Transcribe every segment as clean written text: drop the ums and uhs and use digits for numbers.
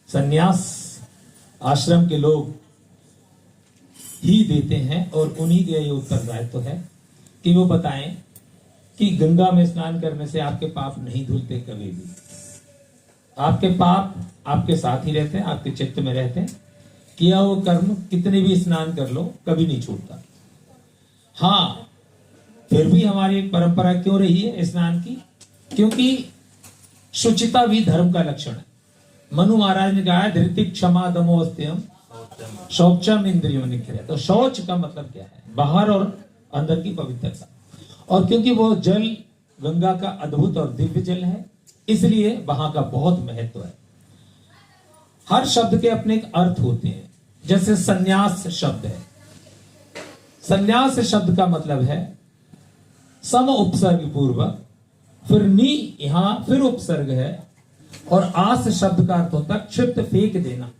संन्यास आश्रम के लोग ही देते हैं और उन्हीं का ये उत्तरदायित्व है कि वो बताएं कि गंगा में स्नान करने से आपके पाप नहीं धुलते कभी भी। आपके पाप आपके साथ ही रहते हैं, आपके चित्त में रहते हैं। किया वो कर्म कितने भी स्नान कर लो कभी नहीं छूटता। हाँ, फिर भी हमारी एक परंपरा क्यों रही है स्नान की? क्योंकि शुचिता भी धर्म का लक्षण है। मनु महाराज ने कहा है धृति क्षमा दमोस्त्यम शौचम इंद्रियों निखरे। तो शौच का मतलब क्या है? बाहर और अंदर की पवित्रता। और क्योंकि वो जल गंगा का अद्भुत और दिव्य जल है, इसलिए वहां का बहुत महत्व है। हर शब्द के अपने एक अर्थ होते हैं। जैसे संन्यास शब्द है, संन्यास शब्द का मतलब है सम उपसर्ग पूर्वक, फिर नी यहां फिर उपसर्ग है, और आस शब्द का अर्थ होता है क्षिप्त फेंक देना।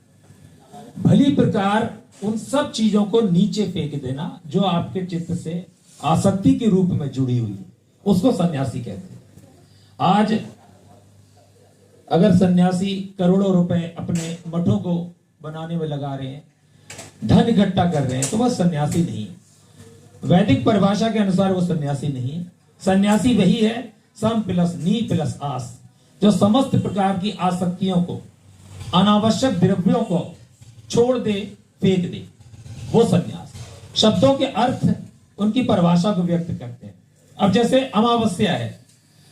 भली प्रकार उन सब चीजों को नीचे फेंक देना जो आपके चित्त से आसक्ति के रूप में जुड़ी हुई, उसको सन्यासी कहते हैं। आज अगर सन्यासी करोड़ों रुपए अपने मठों को बनाने में लगा रहे हैं, धन इकट्ठा कर रहे हैं, तो वह सन्यासी नहीं है। वैदिक परिभाषा के अनुसार वो सन्यासी नहीं है। सन्यासी वही है सम प्लस नी प्लस आस, जो समस्त प्रकार की आसक्तियों को, अनावश्यक द्रव्यों को छोड़ दे, फेंक दे, वो सन्यास। शब्दों के अर्थ उनकी परिभाषा को व्यक्त करते हैं। अब जैसे अमावस्या है,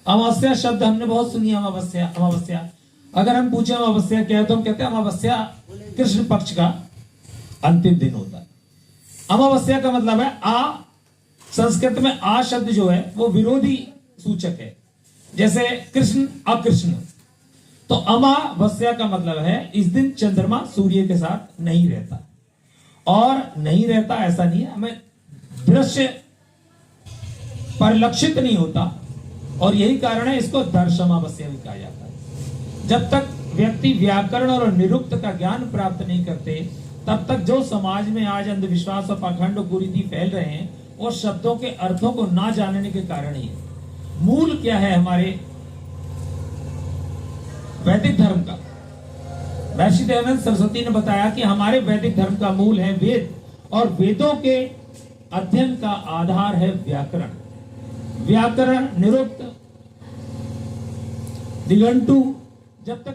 अमावस्या शब्द हमने बहुत सुनी। अमावस्या अमावस्या, अगर हम पूछे अमावस्या क्या है तो हम कहते हैं अमावस्या कृष्ण पक्ष का अंतिम दिन होता है। अमावस्या का मतलब है आ, संस्कृत में आ शब्द जो है वो विरोधी सूचक है। जैसे कृष्ण अकृष्ण, तो अमावस्या का मतलब है इस दिन चंद्रमा सूर्य के साथ नहीं रहता। और नहीं रहता ऐसा नहीं है, हमें दृश्य परिलक्षित नहीं होता, और यही कारण है इसको दर्श अमावस्या भी कहा जाता है। जब तक व्यक्ति व्याकरण और निरुक्त का ज्ञान प्राप्त नहीं करते, तब तक जो समाज में आज अंधविश्वास और पाखंड और कुरीति फैल रहे हैं, वो शब्दों के अर्थों को ना जानने के कारण ही है। मूल क्या है हमारे वैदिक धर्म का? महर्षि दयानंद सरस्वती ने बताया कि हमारे वैदिक धर्म का मूल है वेद, और वेदों के अध्ययन का आधार है व्याकरण। व्याकरण, निरुक्त, दिगंटू, जब तक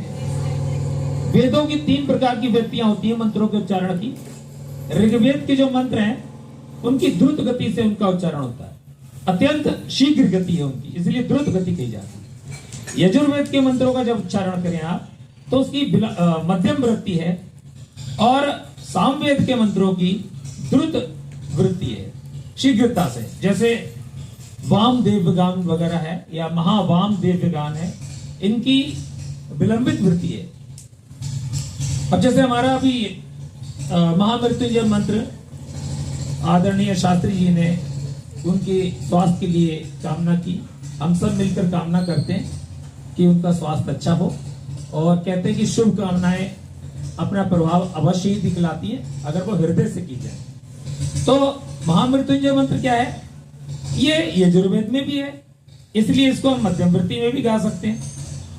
वेदों की 3 प्रकार की वृत्तियां होती है मंत्रों के उच्चारण की। ऋग्वेद के जो मंत्र हैं उनकी द्रुत गति से उनका उच्चारण होता है, अत्यंत शीघ्र गति है उनकी, इसलिए द्रुत गति कही जाती है। यजुर्वेद के मंत्रों का जब उच्चारण करें आप तो उसकी मध्यम वृत्ति है, और सामवेद के मंत्रों की द्रुत वृत्ति है, शीघ्रता से। जैसे वाम देवगान वगैरह है या महावाम देवगान है, इनकी विलंबित वृत्ति है। अब जैसे हमारा अभी महामृत्युंजय मंत्र आदरणीय शास्त्री जी ने उनके स्वास्थ्य के लिए कामना की। हम सब मिलकर कामना करते हैं कि उनका स्वास्थ्य अच्छा हो, और कहते हैं कि शुभ कामनाएं अपना प्रभाव अवश्य ही दिखलाती है अगर वो हृदय से की जाए। तो महामृत्युंजय मंत्र क्या है? ये यजुर्वेद में भी है, इसलिए इसको हम मध्यम वृत्ति में भी गा सकते हैं,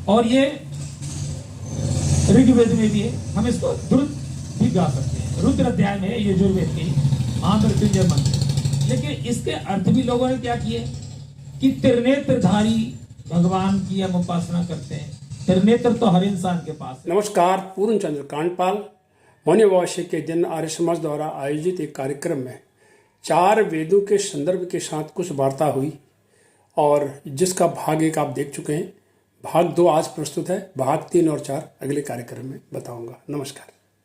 और ये ऋग्वेद में भी है, हम इसको द्रुत भी गा सकते हैं। रुद्र अध्याय में है यजुर्वेद के महामृत्युंजय मंत्र। लेकिन इसके अर्थ भी लोगों ने क्या किए कि त्रिनेत्रधारी भगवान की हम उपासना करते हैं। त्रिनेत्र तो हर इंसान के पास है। नमस्कार, पूर्ण चंद्र कांडपाल मौनी अमावस्या के दिन आर्य समाज द्वारा आयोजित एक कार्यक्रम में 4 वेदों के संदर्भ के साथ कुछ वार्ता हुई, और जिसका भाग 1 आप देख चुके हैं। भाग 2 आज प्रस्तुत है। भाग 3 और 4 अगले कार्यक्रम में बताऊंगा। नमस्कार।